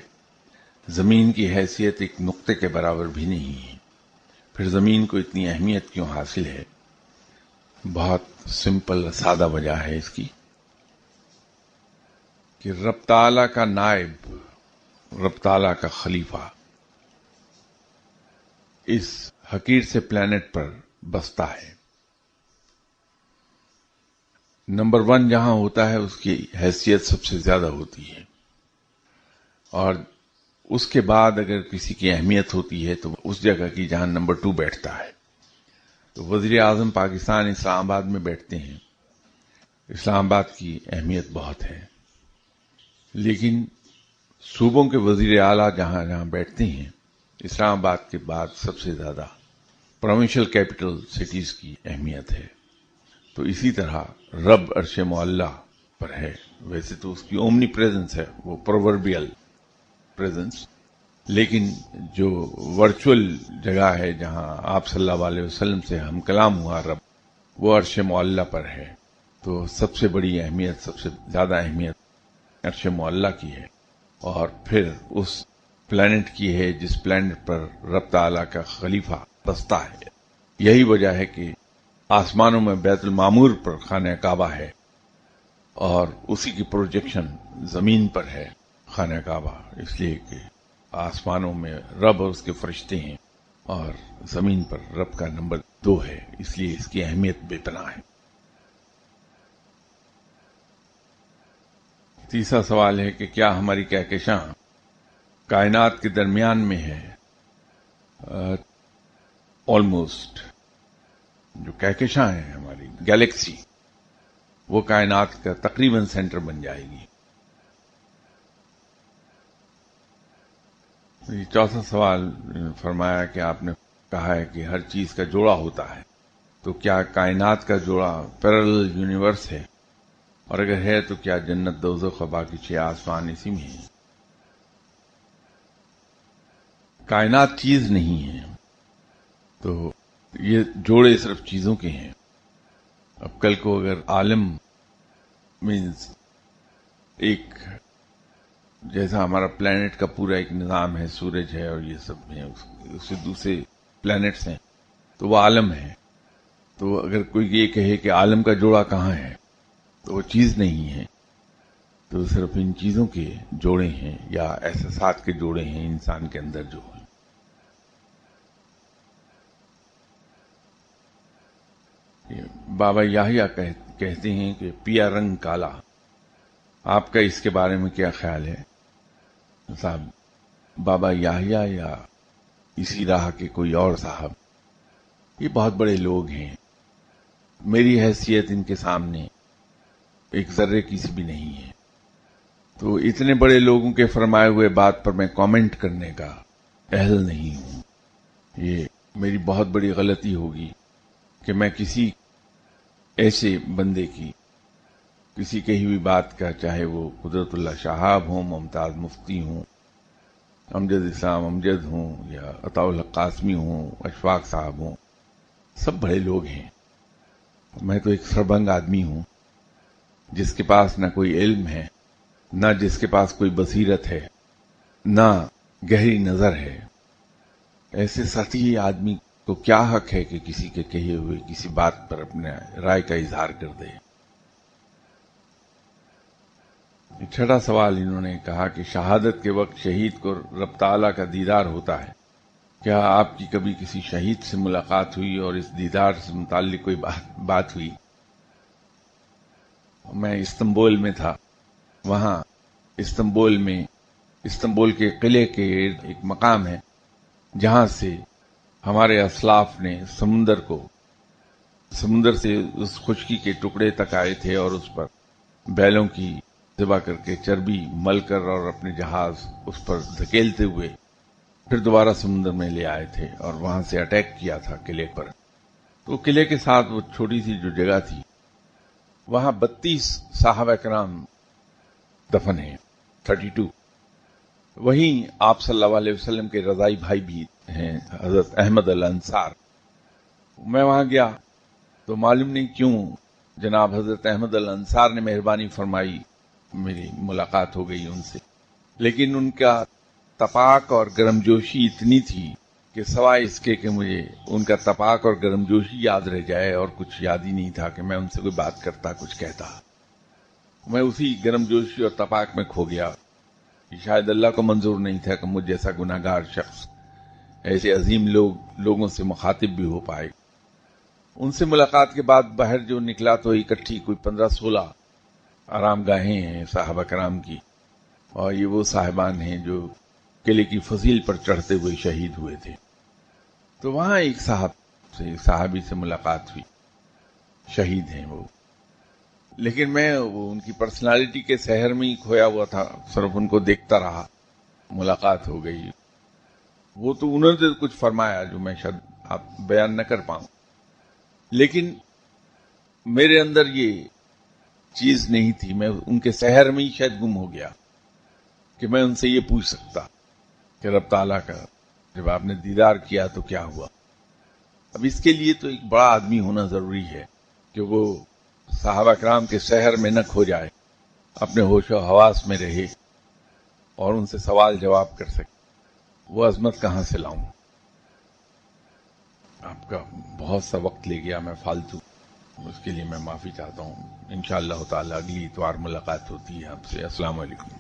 زمین کی حیثیت ایک نقطے کے برابر بھی نہیں ہے، پھر زمین کو اتنی اہمیت کیوں حاصل ہے؟ بہت سمپل سادہ وجہ ہے اس کی کہ رب تعالیٰ کا نائب، رب تعالیٰ کا خلیفہ اس حقیر سے پلانٹ پر بستا ہے. نمبر 1 جہاں ہوتا ہے اس کی حیثیت سب سے زیادہ ہوتی ہے، اور اس کے بعد اگر کسی کی اہمیت ہوتی ہے تو اس جگہ کی جہاں نمبر 2 بیٹھتا ہے. تو وزیر اعظم پاکستان اسلام آباد میں بیٹھتے ہیں. اسلام آباد کی اہمیت بہت ہے، لیکن صوبوں کے وزیر اعلیٰ جہاں جہاں بیٹھتے ہیں، اسلام آباد کے بعد سب سے زیادہ پروونشل کیپٹل سٹیز کی اہمیت ہے. تو اسی طرح رب عرش معلی پر ہے. ویسے تو اس کی اومنی پریزنس ہے، وہ پرووربیل پریزنس، لیکن جو ورچوئل جگہ ہے جہاں آپ صلی اللہ علیہ وسلم سے ہم کلام ہوا رب، وہ عرش معلی پر ہے. تو سب سے بڑی اہمیت، سب سے زیادہ اہمیت عرش معلی کی ہے، اور پھر اس پلانٹ کی ہے جس پلانٹ پر رب تعالیٰ کا خلیفہ بستا ہے. یہی وجہ ہے کہ آسمانوں میں بیت المعمور پر خانہ کعبہ ہے، اور اسی کی پروجیکشن زمین پر ہے خانہ کعبہ، اس لیے کہ آسمانوں میں رب اور اس کے فرشتے ہیں اور زمین پر رب کا نمبر 2 ہے، اس لیے اس کی اہمیت بے پناہ ہے. تیسرا سوال ہے کہ کیا ہماری کہکشاں کائنات کے درمیان میں ہے؟ آلموسٹ جو کہکشاں ہے ہماری گیلیکسی، وہ کائنات کا تقریباً سینٹر بن جائے گی. یہ چوتھا سوال فرمایا کہ آپ نے کہا ہے کہ ہر چیز کا جوڑا ہوتا ہے، تو کیا کائنات کا جوڑا پیرلل یونیورس ہے؟ اور اگر ہے تو کیا جنت دوزخ و باقی 6 آسمان اسی میں ہیں؟ کائنات چیز نہیں ہے، تو یہ جوڑے صرف چیزوں کے ہیں. اب کل کو اگر عالم مینز ایک جیسا ہمارا پلانٹ کا پورا ایک نظام ہے، سورج ہے اور یہ سب ہیں، اس سے دوسرے پلانٹس ہیں، تو وہ عالم ہے. تو اگر کوئی یہ کہے کہ عالم کا جوڑا کہاں ہے، تو وہ چیز نہیں ہے، تو صرف ان چیزوں کے جوڑے ہیں یا احساسات کے جوڑے ہیں انسان کے اندر جو ہیں. بابا یحییٰ کہتے ہیں کہ پیا رنگ کالا، آپ کا اس کے بارے میں کیا خیال ہے؟ صاحب بابا یحییٰ یا اسی راہ کے کوئی اور صاحب، یہ بہت بڑے لوگ ہیں. میری حیثیت ان کے سامنے ایک ذرے کی سی بھی نہیں ہے. تو اتنے بڑے لوگوں کے فرمائے ہوئے بات پر میں کامنٹ کرنے کا اہل نہیں ہوں. یہ میری بہت بڑی غلطی ہوگی کہ میں کسی ایسے بندے کی کسی کہی ہوئی بات کا، چاہے وہ قدرت اللہ شہاب ہوں، ممتاز مفتی ہوں، امجد اسلام امجد ہوں، یا عطاء الحق قاسمی ہوں، اشفاق صاحب ہوں، سب بڑے لوگ ہیں. میں تو ایک سربنگ آدمی ہوں جس کے پاس نہ کوئی علم ہے، نہ جس کے پاس کوئی بصیرت ہے، نہ گہری نظر ہے. ایسے سطحی آدمی کو کیا حق ہے کہ کسی کے کہے ہوئے کسی بات پر اپنے رائے کا اظہار کر دے. چھٹا سوال انہوں نے کہا کہ شہادت کے وقت شہید کو رب تعالیٰ کا دیدار ہوتا ہے. کیا آپ کی کبھی کسی شہید سے ملاقات ہوئی اور اس دیدار سے متعلق کوئی بات ہوئی؟ میں استنبول میں تھا. وہاں استنبول کے قلعے کے ارد ایک مقام ہے جہاں سے ہمارے اسلاف نے سمندر سے اس خشکی کے ٹکڑے تک آئے تھے اور اس پر بیلوں کی ذبح کر کے چربی مل کر اور اپنے جہاز اس پر دھکیلتے ہوئے پھر دوبارہ سمندر میں لے آئے تھے اور وہاں سے اٹیک کیا تھا قلعے پر. تو قلعے کے ساتھ وہ چھوٹی سی جو جگہ تھی، وہاں 32 صحابہ کرام دفن ہیں، 32. وہیں آپ صلی اللہ علیہ وسلم کے رضائی بھائی بھی ہیں، حضرت احمد الانصار. میں وہاں گیا تو معلوم نہیں کیوں جناب حضرت احمد الانصار نے مہربانی فرمائی، میری ملاقات ہو گئی ان سے. لیکن ان کا تپاک اور گرم جوشی اتنی تھی کہ سوائے اس کے کہ مجھے ان کا تپاک اور گرم جوشی یاد رہ جائے اور کچھ یاد ہی نہیں تھا کہ میں ان سے کوئی بات کرتا، کچھ کہتا. میں اسی گرم جوشی اور تپاک میں کھو گیا. شاید اللہ کو منظور نہیں تھا کہ مجھ جیسا گناہگار شخص ایسے عظیم لوگوں سے مخاطب بھی ہو پائے. ان سے ملاقات کے بعد باہر جو نکلا تو اکٹھی کوئی 15-16 آرام گاہیں ہیں صحابہ کرام کی، اور یہ وہ صاحبان ہیں جو قلعے کی فضیل پر چڑھتے ہوئے شہید ہوئے تھے. تو وہاں ایک صحابی سے ملاقات ہوئی، شہید ہیں وہ. لیکن میں ان کی پرسنالٹی کے سحر میں ہی کھویا ہوا تھا، صرف ان کو دیکھتا رہا. ملاقات ہو گئی. وہ تو انہوں نے کچھ فرمایا جو میں شاید آپ بیان نہ کر پاؤں، لیکن میرے اندر یہ چیز نہیں تھی. میں ان کے سحر میں ہی شاید گم ہو گیا کہ میں ان سے یہ پوچھ سکتا کہ رب تعالیٰ کا جب آپ نے دیدار کیا تو کیا ہوا. اب اس کے لیے تو ایک بڑا آدمی ہونا ضروری ہے کہ وہ صحابہ کرام کے سحر میں نہ کھو جائے، اپنے ہوش و حواس میں رہے اور ان سے سوال جواب کر سکے. وہ عظمت کہاں سے لاؤں؟ آپ کا بہت سا وقت لے گیا میں فالتو، اس کے لیے میں معافی چاہتا ہوں. انشاءاللہ تعالی اگلی اتوار ملاقات ہوتی ہے آپ سے. السلام علیکم.